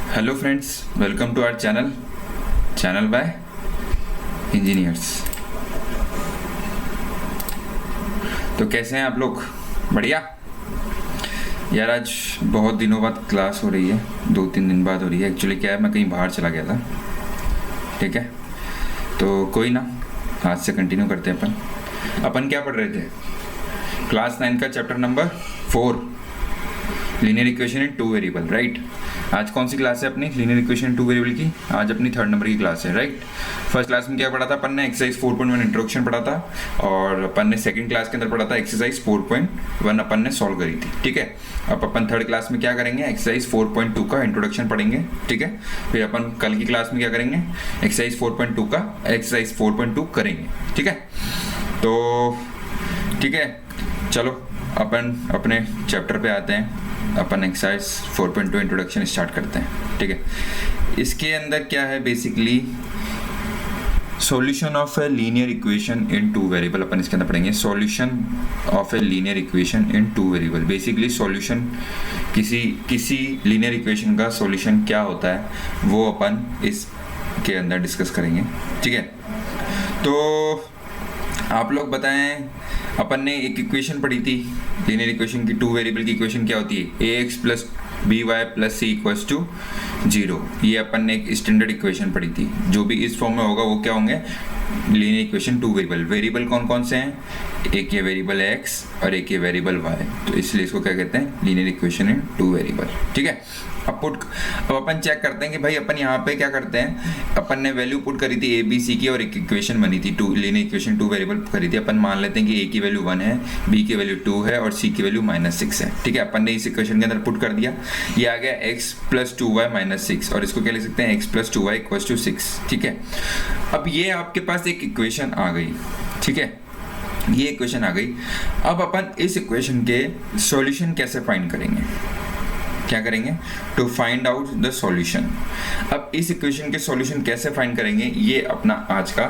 Hello friends, welcome to our channel by engineers. तो कैसे हैं आप लोग? बढ़िया यार। आज बहुत दिनों बाद क्लास हो रही है, 2-3 दिन बाद हो रही है। एक्चुअली क्या है, मैं कहीं बाहर चला गया था। ठीक है, तो कोई ना, आज से कंटिन्यू करते हैं। अपन क्या पढ़ रहे थे? क्लास 9 का chapter number 4, linear equation in 2 variable, right. आज कौन सी क्लास है अपनी लीनियर इक्वेशन इन 2 वेरिएबल की? आज अपनी 3rd नंबर की क्लास है, राइट। फर्स्ट क्लास में क्या पढ़ा था अपन ने? एक्सरसाइज 4.1 इंट्रोडक्शन पढ़ा था, और अपन ने सेकंड क्लास के अंदर पढ़ा था एक्सरसाइज 4.1 अपन ने सॉल्व करी थी। ठीक है, अब अपन 3rd क्लास में क्या करेंगे? एक्सरसाइज 4.2 का इंट्रोडक्शन पढ़ेंगे। ठीक है, फिर अपन कल की क्लास में क्या करेंगे? एक्सरसाइज 4.2 का एक्सरसाइज 4.2 करेंगे। ठीक है, तो ठीक है, चलो अपन अपने चैप्टर पे आते हैं। अपन एक्सरसाइज 4.2 इंट्रोडक्शन स्टार्ट करते हैं। ठीक है, इसके अंदर क्या है? Basically solution of a linear equation in 2 variable अपन इसके अंदर पढ़ेंगे। Solution of a linear equation in 2 variable, basically solution किसी लीनियर इक्वेशन का सॉल्यूशन क्या होता है वो अपन इसके अंदर डिस्कस करेंगे। ठीक है, तो आप लोग बताएं, अपन ने एक इक्वेशन पढ़ी थी लीनियर इक्वेशन की। 2 वेरिएबल की इक्वेशन क्या होती है? ax plus B Y plus C equals to 0। ये अपन ने एक स्टैंडर्ड इक्वेशन पढ़ी थी। जो भी इस फॉर्म में होगा वो क्या होंगे? Linear equation 2 variable. वेरिएबल कौन कौन से हैं? एक ये वेरिएबल x और एक ये वेरिएबल y, तो इसलिए इसको क्या कहते हैं? Linear equation in 2 variable. ठीक है, अब अपन चेक करते हैं कि भाई अपन यहाँ पे क्या करते हैं। अपन ने वैल्यू पुट करी थी a b c की, और एक इक्वेशन बनी थी 2 लीनियर इक्वेशन 2 वेरिएबल करी थी। अपन मान लेते हैं कि a की वैल्यू 1 है, b की वैल्यू 2 है और c की वैल्यू -6 है। ठीक है, अपन ने इस इक्वेशन के अंदर पुट कर दिया। ये आ गया x प्लस 2y -6, और इसको क्या लिख सकते हैं? x plus 2y equals to 6। ठीक है, अब ये आपके पास एक इक्वेशन आ गई। ठीक है, ये इक्वेशन आ गई। अब अपन इस इक्वेशन के सॉल्यूशन कैसे फाइंड करेंगे? क्या करेंगे? To find out the solution. अब इस इक्वेशन के सॉल्यूशन कैसे फाइंड करेंगे, ये अपना आज का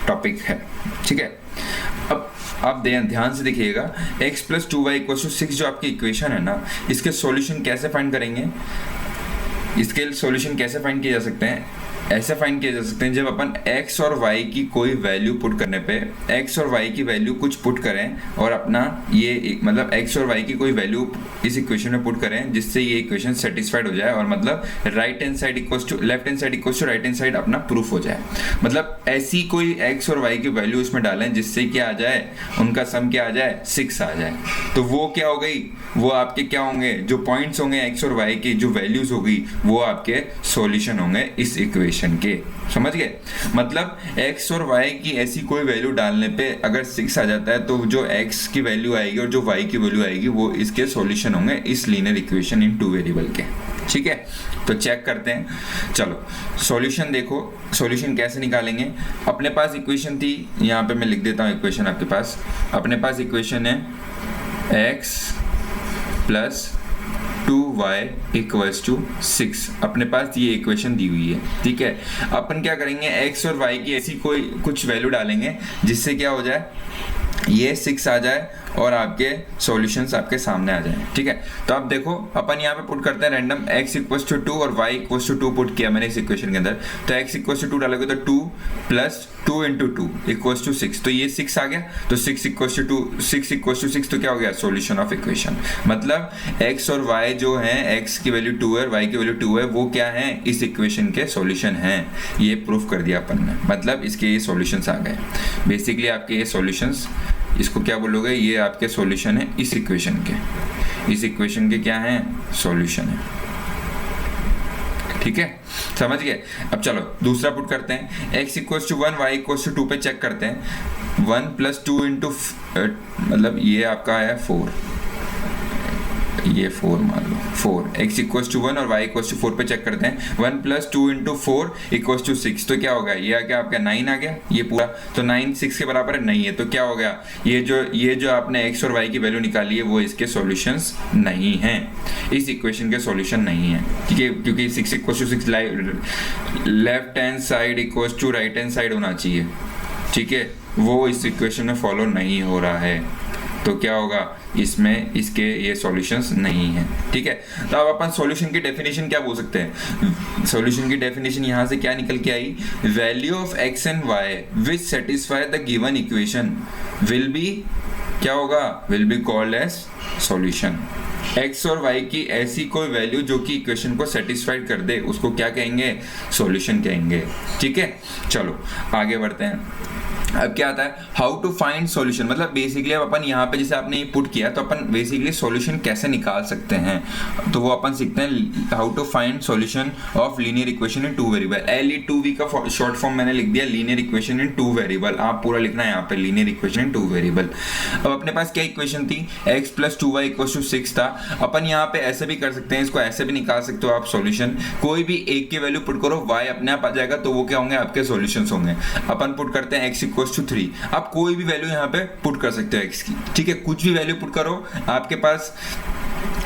टॉपिक है। ठीक है, अब आप ध्यान से देखिएगा, x plus 2y equal to 6 जो आपकी इक्वेशन है ना, इसके सॉल्यूशन कैसे फाइंड करेंगे? इसके सॉल्यूशन कैसे फाइंड किए जा सकते हैं? ऐसे फाइंड किए जा सकते हैं जब अपन x और y की कोई वैल्यू पुट करने पे, x और y की वैल्यू कुछ पुट करें, और अपना ये मतलब x और y की कोई वैल्यू इस इक्वेशन में पुट करें जिससे ये इक्वेशन सेटिस्फाइड हो जाए, और मतलब right hand side equals to left hand side equals to right hand side अपना प्रूफ हो जाए। मतलब ऐसी कोई x और y की वैल्यू इसमें डालें जिससे क्या आ जाए? उनका सम क्या आ जाए? 6 आ जाए। तो वो क्या हो गई? वो आपके क्या होंगे? जो पॉइंट्स होंगे x और y की जो वैल्यूज होगी वो आपके सॉल्यूशन होंगे इस इक्वेशन के। समझ गए? मतलब x और y की ऐसी कोई वैल्यू डालने पे अगर 6 आ जाता है, तो जो x की वैल्यू आएगी और जो y की वैल्यू आएगी वो इसके सॉल्यूशन होंगे इस लीनियर इक्वेशन इन 2 वेरिएबल के। ठीक है, तो चेक करते हैं। चलो सॉल्यूशन देखो, सॉल्यूशन कैसे निकालेंगे। अपने पास इक्वेशन थी, यहाँ पे मैं लिख देता हूँ इक्वेशन आपके पास। अपने पास इक्वेशन है x plus 2y equals to 6। अपने पास ये इक्वेशन दी हुई है। ठीक है, अपन क्या करेंगे? x और y की ऐसी कोई कुछ वैल्यू डालेंगे जिससे क्या हो जाए? ये 6 आ जाए और आपके सॉल्यूशंस आपके सामने आ जाए। ठीक है, तो आप देखो, अपन यहाँ पे पुट करते हैं रैंडम x इक्वल्स टू 2 और y इक्वल्स टू 2 पुट किया मैंने इस इक्वेशन के अंदर। तो x इक्वल्स टू 2 डालोगे तो 2 प्लस 2 इंटू 2 इक्वल्स टू 6। तो ये 6 आ गया, तो 6 इक्वल्स टू 2, 6 इक्वल्स टू 6, तो क्या हो गया? Solution of equation. मतलब x और y जो है, x की वैल्यू 2 है और y की वैल्यू 2 है, वो क्या है? इस इक्वेशन के सॉल्यूशन हैं। ये प्रूफ कर दिया अपन ने, मतलब इसके ये सॉल्यूशंस आ गए। बेसिकली आपके ये सॉल्यूशंस, इसको क्या बोलोगे? ये आपके सॉल्यूशन है इस इक्वेशन के। इस इक्वेशन के क्या है? सॉल्यूशन है। ठीक है, समझ गए? अब चलो दूसरा पुट करते हैं। x equals to 1, y equals to 2 पे चेक करते हैं। 1 प्लस 2 इंटू मतलब ये आपका आया 4, ये 4 मान लो 4। x इक्वल्स टू 1 और y इक्वल्स टू 4 पे चेक करते हैं। 1 प्लस 2 इंटू 4 इक्वल्स टू 6, तो क्या होगा? ये आ गया आपका 9 आ गया ये पूरा। तो 9 6 के बराबर है? नहीं है। तो क्या हो गया? ये जो आपने x और y की वैल्यू निकाली है वो इसके सॉल्यूशंस नहीं हैं, इस इक्वेशन के सॉल्यूशन नहीं है। ठीक है, क्योंकि 6 equals to 6 left hand side equals to right hand side होना चाहिए। ठीक है, वो इस इक्वेशन में फॉलो नहीं हो रहा है। तो क्या होगा, इसमें इसके ये सॉल्यूशंस नहीं है। ठीक है, तो अब अपन सॉल्यूशन की डेफिनेशन क्या बोल सकते हैं, सॉल्यूशन की डेफिनेशन यहाँ से क्या निकल के आई, value of X and Y which satisfy the given equation will be, क्या होगा, will be called as solution. x और y की ऐसी कोई वैल्यू जो कि इक्वेशन को सेटिस्फाइड कर दे उसको क्या कहेंगे, सॉल्यूशन कहेंगे। ठीक है, चलो आगे बढ़ते हैं। अब क्या आता है, हाउ टू फाइंड सॉल्यूशन, मतलब बेसिकली अब अपन यहाँ पे जैसे आपने पुट किया तो अपन बेसिकली सॉल्यूशन कैसे निकाल सकते हैं, तो वो अपन सीखते हैं how to find solution of linear equation in two variable. LE2V का शॉर्ट फॉर्म मैंने लिख दिया, linear equation in two variable, आप पूरा लिखना है यहाँ पे linear equation in two variable. अब अपने पास क्या इक्वेशन थी, x + 2y = 6 था। अपन यहाँ पे ऐसे भी कर सकते हैं, इसको ऐसे भी निकाल सकते हो आप सॉल्यूशन, कोई भी एक की वैल्यू पुट करो y अपने आप आ जाएगा, तो वो क्या होंगे, आपके सॉल्यूशंस होंगे। अपन पुट करते हैं x = 3, आप कोई भी वैल्यू यहाँ पे पुट कर सकते हो x की। ठीक है, कुछ भी वैल्यू पुट करो, आपके पास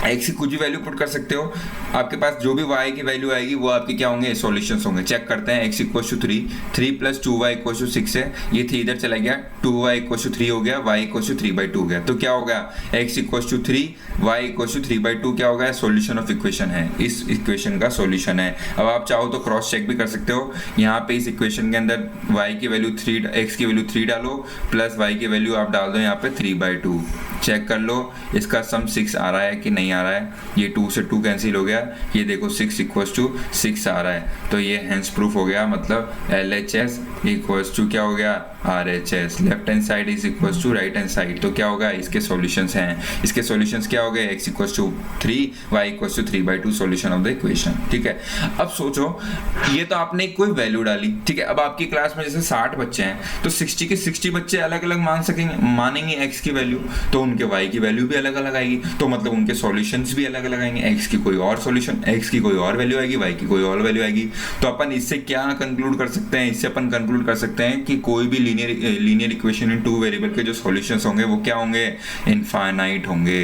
x की कुछ भी वैल्यू पुट कर सकते हो, आपके पास जो भी y की वैल्यू आएगी वो आपके क्या होंगे, सॉल्यूशंस होंगे। चेक करते हैं, x = 3, 3 + 2y = 6 है, ये 3 इधर चला गया, 2y = 3 हो गया, y = 3/2 हो गया, तो क्या होगा, x = 3, y = 3/2 क्या होगा, सॉल्यूशन ऑफ इक्वेशन है, इस इक्वेशन का सॉल्यूशन है। अब आप चाहो तो क्रॉस चेक भी कर सकते हो, यहाँ पे इस इक्वेशन के अंदर y की वैल्यू 3, x की वैल्यू 3 डालो प्लस y की वैल्यू आप डाल दो यहाँ पे 3/2, चेक कर लो इसका सम 6 आ रहा है कि नहीं आ रहा है, ये 2 से 2 कैंसिल हो गया, ये देखो 6 = 6 आ रहा है, तो ये हेंस प्रूफ हो गया, मतलब LHS = क्या हो गया, RHS, left hand side = right hand side, तो क्या होगा, इसके सॉल्यूशंस हैं, इसके सॉल्यूशंस क्या हो गए, x = 3, y = 3/2 solution of the equation. ठीक है, अब सोचो ये तो आपने कोई वैल्यू डाली, ठीक है, अब आपकी क्लास में जैसे 60 बच्चे हैं तो 60 के 60 बच्चे अलग अलग मानेंगे x की वैल्यू, तो उनके y की वैल्यू भी अलग अलग आएगी, तो मतलब उनके सॉल्यूशंस भी अलग अलग आएंगे, x की कोई और सॉल्यूशन, x की कोई और वैल्यू आएगी, y की कोई और वैल्यू आएगी। तो अपन इससे क्या कंक्लूड कर सकते हैं, इससे अपन कंक्लूड कर सकते हैं कि कोई भी linear equation in two variable के जो सॉल्यूशंस होंगे वो क्या होंगे, इनफाइनाइट होंगे,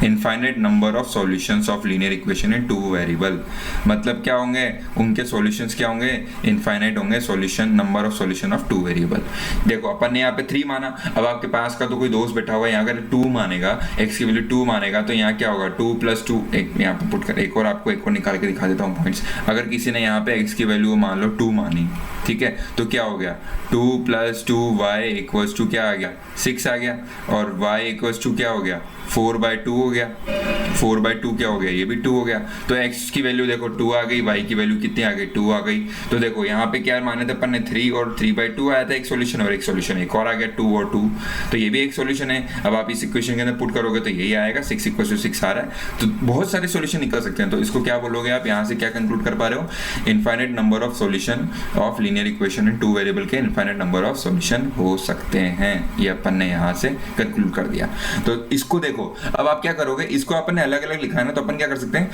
infinite number of solutions of linear equation in two variable, मतलब क्या होंगे, उनके सॉल्यूशंस क्या होंगे, इनफाइनाइट होंगे, solution number of solution of two variable. देखो अपन ने यहाँ पे 3 माना, अब आपके पास का तो कोई दोस्त बैठा हुआ है, यहाँ अगर 2 मानेगा, x की वैल्यू 2 मानेगा, तो यहाँ क्या होगा, 2 + 2, एक यहाँ पे पुट कर, एक और आपको एक और निकाल के दिखा देता हूँ पॉइंट्स। अगर किसी ने यहाँ पे x की वैल्यू मान लो 2 मानी, ठीक है, तो क्या हो गया, 2 + 2y = क्या आ गया, 6 आ गया, और y = क्या हो गया, 4/2 हो गया, 4/2 क्या हो गया, ये भी 2 हो गया, तो x की वैल्यू देखो 2 आ गई, y की वैल्यू कितनी आ गई, 2 आ गई। तो देखो यहाँ पे क्या माने थे अपन ने, 3 और 3/2 आया था एक सॉल्यूशन, और एक सॉल्यूशन एक और आ गया 2 और 2, तो ये भी एक सॉल्यूशन है। अब आप इस इक्वेशन के अंदर पुट करोगे तो यही आएगा, 6 = 6 आ रहा है, तो बहुत सारे सॉल्यूशन निकल सकते हैं। तो इसको क्या बोलोगे आप, यहाँ से क्या कंक्लूड कर पा रहे हो, infinite number of solution of linear equation in two variable के इनफाइनाइट नंबर ऑफ सॉल्यूशन हो सकते हैं, ये अपन ने यहाँ से कंक्लूड कर दिया। तो इसको देखो, अब आप क्या करोगे, इसको अपन ने अलग अलग लिखा है ना, तो अपन क्या कर सकते हैं,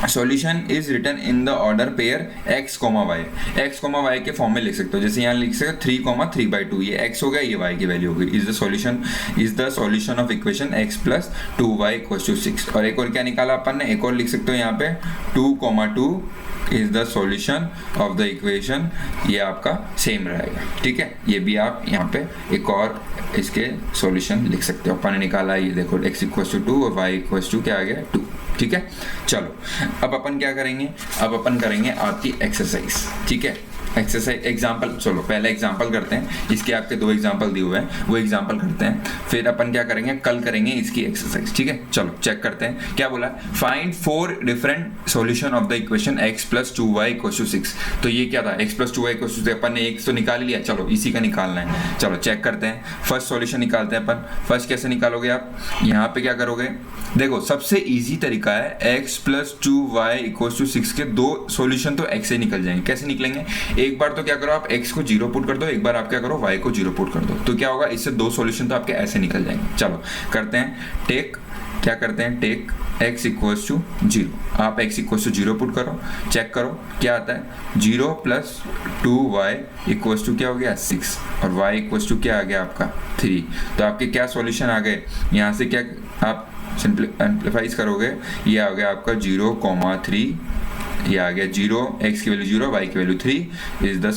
solution is written in the order pair x, y के फॉर्म में लिख सकते हो, जैसे यहाँ लिख सकते हो 3, 3/2, ये x हो गया, ये y की वैल्यू होगी, is the solution of equation x + 2y = 6। और एक और क्या निकाला अपन ने, एक और लिख सकते हो यहाँ पे 2, 2 is the solution of the equation, ये आपका सेम रहेगा। ठीक है, ये भी आप यहाँ पे एक और इसके सॉल्यूशन लिख सकते हो, अपन ने निकाला, ये देखो x = 2 और y = क्या आ गया, 2। ठीक है, चलो अब अपन क्या करेंगे, अब अपन करेंगे आपकी एक्सरसाइज। ठीक है, एक्सरसाइज एग्जाम्पल, चलो पहले एग्जाम्पल करते हैं, इसके आपके 2 एग्जाम्पल दिए हुए हैं, वो एग्जाम्पल करते हैं, फिर अपन क्या करेंगे, कल करेंगे इसकी एक्सरसाइज। ठीक है, चलो चेक करते हैं क्या बोला, find 4 different solution of the equation x + 2y = 6। तो ये क्या था, x + 2y = 6, अपन ने एक तो निकाल लिया, चलो इसी का निकालना है। चलो चेक करते हैं, फर्स्ट सॉल्यूशन निकालते हैं अपन। फर्स्ट कैसे निकालोगे आप, यहाँ पे क्या करोगे, देखो सबसे इजी तरीका है, x + 2y = 6 के 2 सॉल्यूशन तो x से निकल जाएंगे। कैसे निकलेंगे, एक बार तो क्या करो आप x को 0 पुट कर दो, एक बार आप क्या करो y को 0 पुट कर दो, तो क्या होगा, इससे 2 सॉल्यूशन तो आपके ऐसे निकल जाएंगे। चलो करते हैं, टेक x = 0, आप x = 0 पुट करो, चेक करो क्या आता है, 0 + 2y = क्या हो गया, 6, और y = क्या आ गया आपका, 3। तो आपके क्या सॉल्यूशन आ गए, यहाँ से क्या आप सिंपलीफाइज करोगे, ये आ गया आपका 0, 3, ये आ गया 0, x की वैल्यू 0, y की value 3 is the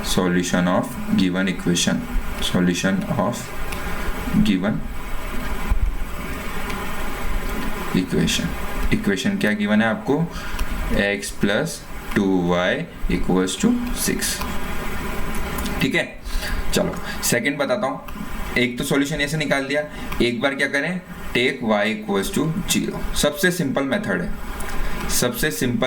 solution of given equation. Solution of given equation क्या गिवन है आपको, x plus 2y equals to 6। ठीक है, चलो सेकंड बताता हूँ। एक तो सॉल्यूशन ऐसे निकाल दिया, एक बार क्या करें, टेक y इक्वल्स टू 0। सबसे सिंपल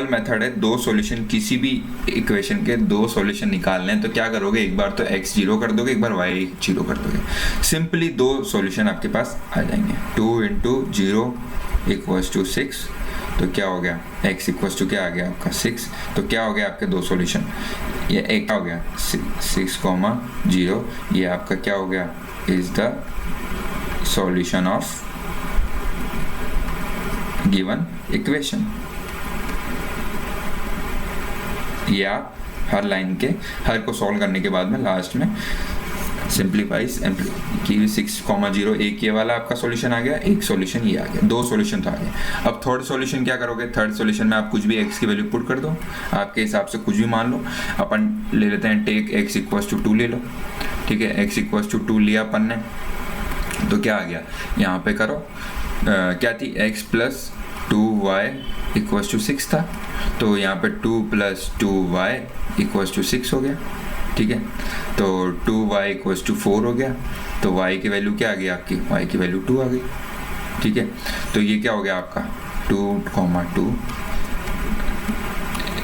मेथड है, दो सॉल्यूशन, किसी भी इक्वेशन के दो सॉल्यूशन निकालने हैं तो क्या करोगे, एक बार तो x 0 कर दोगे, एक बार y 0 कर दोगे, सिंपली दो सॉल्यूशन आपके पास आ जाएंगे। 2 इंटू 0 इक्वल्स टू 6, तो क्या हो गया, x इक्वल्स टू क्या आ गया आपका 6, तो क्या हो गया आपके दो सॉल्यूशन, ये एक क्या हो गया 6,0, ये आपका क्या हो गया, is the solution of given equation. ये आप हर लाइन के हर को सॉल्व करने के बाद में लास्ट में सिंप्लीफाइज कि 6,0, एक ये वाला आपका सॉल्यूशन आ गया, एक सॉल्यूशन ये आ गया, दो सॉल्यूशन तो आ गए। अब थर्ड सॉल्यूशन क्या करोगे, थर्ड सॉल्यूशन में आप कुछ भी x की वैल्यू पुट कर दो, आपके हिसाब से कुछ भी मान लो। अपन ले लेते हैं टेक x इक्वल्स टू 2 ले लो। ठीक है, x इक्वल्स टू 2 लिया अपन ने, तो क्या आ गया, यहाँ पे करो क्या थी, x plus 2y equals to 6 था, तो यहाँ पे 2 प्लस 2y इक्वल्स टू 6 हो गया। ठीक है, तो 2y इक्वल्स टू 4 हो गया, तो y की वैल्यू क्या आ गई आपकी, y की वैल्यू 2 आ गई। ठीक है, तो ये क्या हो गया आपका 2,2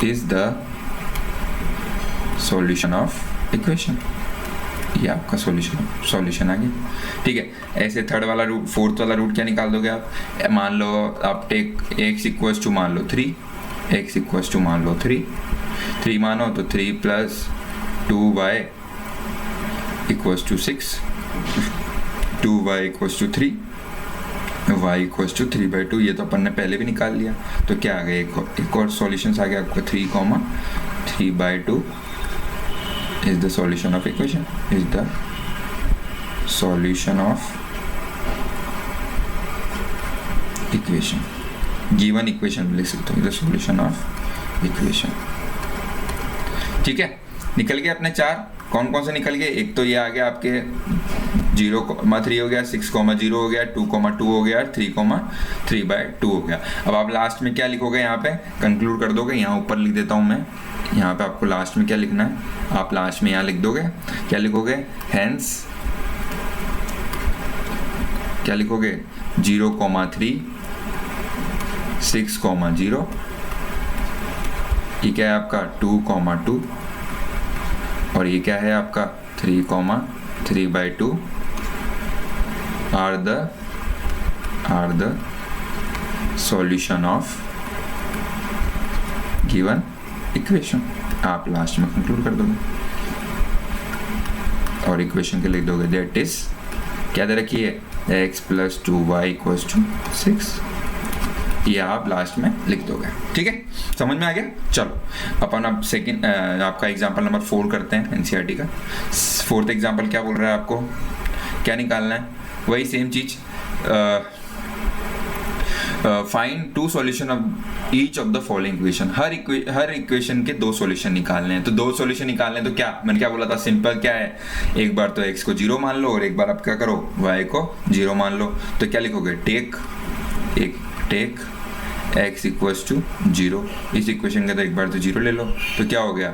is the solution of equation, ये आपका सॉल्यूशन आ गया। ठीक है, ऐसे थर्ड वाला रूट, फोर्थ वाला रूट क्या निकाल दोगे आप, मान लो आप टेक x इक्वल्स टू मान लो 3, x इक्वल्स टू मान लो 3 मानो, तो 3 plus 2y equals to 6, 2y equals to 3, y equals to 3/2, ये तो अपन ने पहले भी निकाल लिया। तो क्या आ गया, एक और सॉल्यूशन आ गया आपका 3,3/2 is the solution of equation, is the solution of equation, given equation लिख सकते हो, the solution of equation। ठीक है, निकल गए अपने चार, कौन कौन से निकल गए, एक तो ये आ गया आपके 0,3 हो गया, 6,0 हो गया, 2,2 हो गया, 3,3/2 हो गया। अब आप लास्ट में क्या लिखोगे, यहाँ पे कंक्लूड कर दोगे, यहाँ ऊपर लिख देता हूँ मैं, यहाँ पे आपको लास्ट में क्या लिखना है, आप लास्ट में यहाँ लिख दोगे, क्या लिखोगे, हेंस क्या लिखोगे 0,3 6,0, ये क्या है आपका 2,2, और ये क्या है आपका 3,3/2 are the solution of given equation। आप लास्ट में कंक्लूड कर दोगे और इक्वेशन के लिख दोगे, दैट इज क्या दे रखी है, x plus 2y equals to 6, ये आप लास्ट में लिख दोगे। ठीक है, समझ में आ गया। चलो अपन अब सेकंड आपका एग्जांपल नंबर 4 करते हैं एनसीईआरटी का। फोर्थ एग्जांपल क्या बोल रहा है, आपको क्या निकालना है, वही सेम चीज, find 2 solution of each of the following equation. Her equation के 2 सॉल्यूशन निकालने हैं, तो 2 सॉल्यूशन निकालने तो क्या मैंने क्या बोला था, सिंपल क्या है, एक बार तो x को 0 मान लो और एक बार आप क्या करो y को 0 मान लो। तो क्या लिखोगे, टेक x इक्वल्स टू 0, इस इक्वेशन का तो एक बार तो 0 ले लो, तो क्या हो गया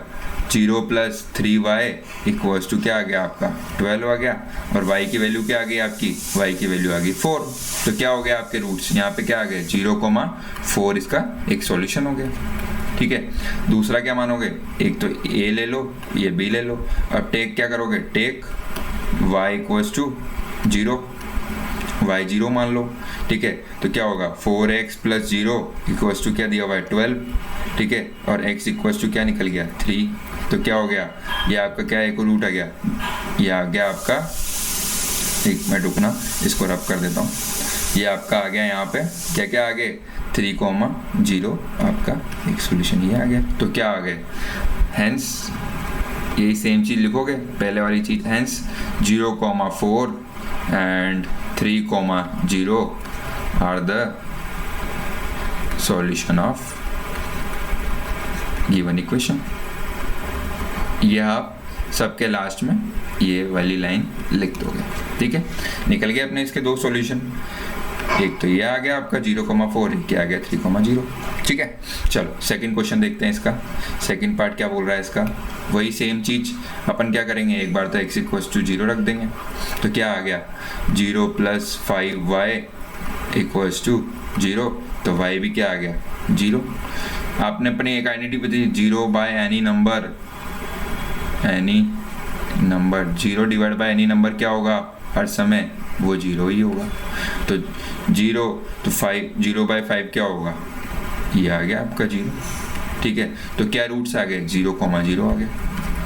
0 प्लस 3y इक्वल्स टू क्या आ गया आपका 12 आ गया, और y की वैल्यू क्या आ गई आपकी, y की वैल्यू आ गई 4, तो क्या हो गया आपके रूट्स यहाँ पे क्या आ गए 0,4, इसका एक सॉल्यूशन हो गया। ठीक है, दूसरा क्या मानोगे, एक तो a ले लो, ये b ले लो, अब टेक क्या करोगे, take y equals to 0, y 0 मान लो। ठीक है, तो क्या होगा 4x प्लस 0 इक्वल्स टू क्या दिया हुआ है 12। ठीक है, और x इक्वल्स टू क्या निकल गया 3, तो क्या हो गया, ये आपका क्या एक रूट आ गया, ये आ गया आपका, एक मिनट रुकना इसको रब कर देता हूँ, ये आपका आ गया यहाँ पे क्या क्या आ गए 3,0, आपका एक सॉल्यूशन ये आ गया। तो क्या आ गए, हेंस यही सेम चीज लिखोगे, पहले वाली चीज, hence 0,4 and 3,0 are the solution of given equation। ये आप सबके लास्ट में ये वाली लाइन लिख दोगे। ठीक है, निकल गए अपने इसके दो सॉल्यूशन। एक तो ये आ गया आपका 0,4, एक आ गया 3,0। ठीक है, चलो सेकंड क्वेश्चन देखते हैं इसका। सेकंड पार्ट क्या बोल रहा है इसका, वही सेम चीज अपन क्या करेंगे, एक बार तो x = 0 रख देंगे। तो क्या आ गया 0 + 5y = 0, तो y भी क्या आ गया 0। आपने अपनी एक आइडेंटिटी बताई 0 by any number, 0 divide by any number क्या होगा हर समय, वो 0 ही होगा। तो 0 तो 0/5 क्या होगा, ये आ गया आपका 0। ठीक है, तो क्या रूट्स आ गए 0,0 आ गया।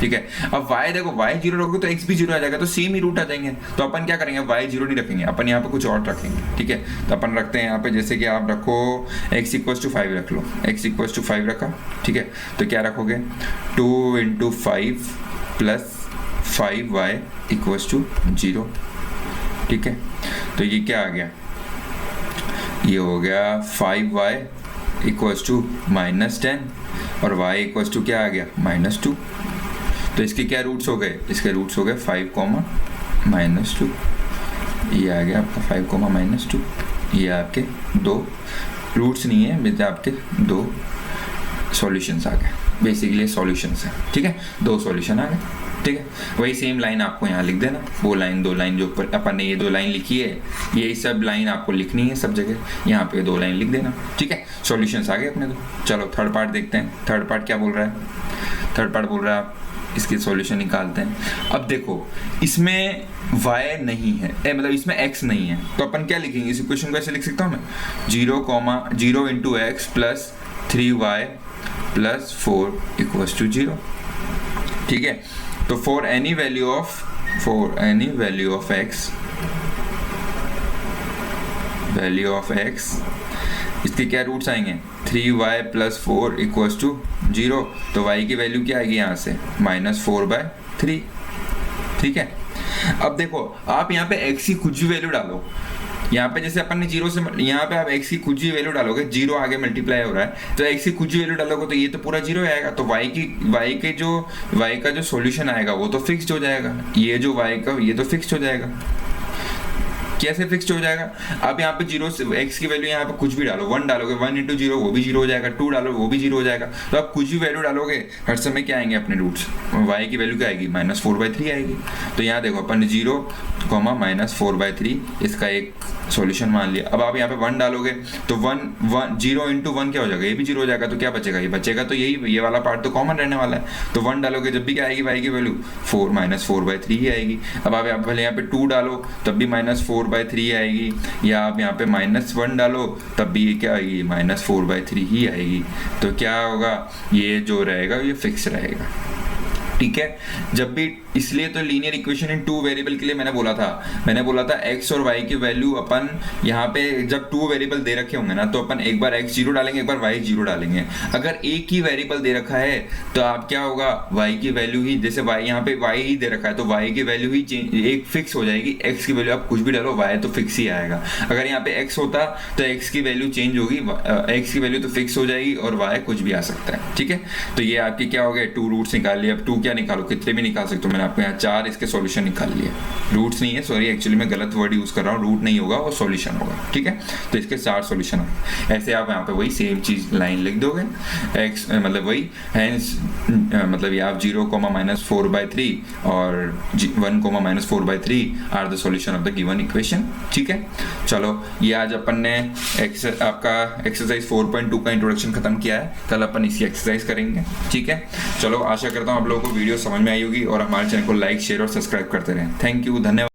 ठीक है, अब y देखो, y 0 रखोगे तो x भी 0 आ जाएगा, तो सेम ही रूट आ जाएंगे। तो अपन क्या करेंगे, y 0 नहीं रखेंगे, अपन यहाँ पे कुछ और रखेंगे। ठीक है, तो अपन रखते हैं यहाँ पे, जैसे कि आप रखो x = 5 रख लो, x = 5 रखा। ठीक है, तो क्या रखोगे 2 × 5 + 5y = 0। ठीक है, तो ये क्या आ गया, ये हो गया 5y = -10 और y = क्या आ गया -2। तो इसके क्या रूट्स हो गए, इसके रूट्स हो गए 5, -2। ये आ गया आपका 5, -2। ये आपके दो रूट्स नहीं है, मतलब आपके दो सॉल्यूशंस आ गए। बेसिकली सॉल्यूशंस है। ठीक है, दो सॉल्यूशन आ गए। ठीक है, वही सेम लाइन आपको यहाँ लिख देना, वो लाइन, दो लाइन जो अपन ने ये दो लाइन लिखी है, यही सब लाइन आपको लिखनी है सब जगह, यहाँ पे दो लाइन लिख देना। ठीक है, सॉल्यूशंस आ गए अपने दो। चलो थर्ड पार्ट देखते हैं। थर्ड पार्ट क्या बोल रहा है, थर्ड पार्ट बोल रहा है आप इसके सॉल्यूशन निकालते हैं। अब देखो इसमें y नहीं है, मतलब इसमें x नहीं है, तो अपन क्या लिखेंगे, इस इक्वेशन को ऐसे लिख सकता हूँ मैं 0 × x + 3y + 4 = 0। ठीक है, तो for any value of x, इसके क्या रूट्स आएंगे 3y + 4 = 0। तो y की वैल्यू क्या आएगी यहाँ से -4/3। ठीक है, अब देखो आप यहाँ पे x की कुछ भी वैल्यू डालो, यहाँ पे जैसे अपन ने 0 से, यहाँ पे आप x की कुछ भी वैल्यू डालोगे, 0 आगे मल्टीप्लाई हो रहा है, तो x की कुछ भी वैल्यू डालोगे तो ये तो पूरा 0 आएगा। तो y का जो सॉल्यूशन आएगा वो तो फिक्स्ड हो जाएगा, ये जो y का ये तो फिक्स्ड हो जाएगा। कैसे फिक्स्ड हो जाएगा, अब यहाँ पे 0 से x की वैल्यू यहाँ पे कुछ भी डालो, 1 डालोगे 1 × 0 वो भी 0 हो जाएगा, 2 डालो वो भी 0 हो जाएगा। तो आप कुछ भी वैल्यू डालोगे हर समय क्या आएंगे अपने रूट्स, y की वैल्यू क्या आएगी -4/3 आएगी। तो यहाँ देखो अपन 0, -4/3 इसका एक सॉल्यूशन मान लिया। अब आप यहाँ पे 1 डालोगे तो 0 × 1 क्या हो जाएगा, ये भी 0 हो जाएगा। तो क्या बचेगा, ये बचेगा, तो यही ये वाला पार्ट तो कॉमन रहने वाला है। तो 1 डालोगे जब भी क्या आएगी y की वैल्यू -4/3 ही आएगी। अब आप भले यहाँ पे 2 डालो तब भी -4/3 आएगी, या आप यहाँ पे -1 डालो तब भी क्या आएगी -4/3 ही आएगी। तो क्या होगा, ये जो रहेगा ये फिक्स रहेगा। ठीक है, जब भी, इसलिए तो लीनियर इक्वेशन इन 2 वेरिएबल के लिए मैंने बोला था x और y की वैल्यू अपन यहाँ पे जब 2 वेरिएबल दे रखे होंगे ना, तो अपन एक बार x 0 डालेंगे, एक बार y 0 डालेंगे। अगर एक ही वेरिएबल दे रखा है तो आप क्या होगा, y की वैल्यू ही, जैसे y यहाँ पे y ही दे रखा है तो y की वैल्यू ही एक फिक्स हो जाएगी, x की वैल्यू आप कुछ भी डालो y तो फिक्स ही आएगा। अगर यहाँ पे x होता तो x की वैल्यू चेंज होगी, x की वैल्यू तो फिक्स हो जाएगी और y कुछ भी आ सकता है। ठीक है, तो ये आपके क्या हो गए, 2 रूट्स निकाल लिए। अब 2 क्या निकालो, कितने भी निकाल सकते हो, मैंने आपको यहाँ 4 इसके सॉल्यूशन निकाल लिए। रूट्स नहीं है, सॉरी एक्चुअली मैं गलत वर्ड यूज कर रहा हूँ, रूट नहीं होगा वो सॉल्यूशन होगा। ठीक है, तो इसके 4 सॉल्यूशन है। ऐसे आप यहाँ पे वही सेम चीज लाइन लिख दोगे, x मतलब वही, हेंस मतलब ये आप 0, -4/3 और 1, -4/3 are the solution of the given equation. ठीक है, चलो ये आज अपन ने आपका एक्सरसाइज 4.2 का इंट्रोडक्शन खत्म किया है, कल अपन इसी एक्सरसाइज करेंगे। ठीक है, चलो आशा करता हूँ आप लोगों को वीडियो समझ में आई होगी और हमारे चैनल को लाइक, शेयर और सब्सक्राइब करते रहें। थैंक यू, धन्यवाद।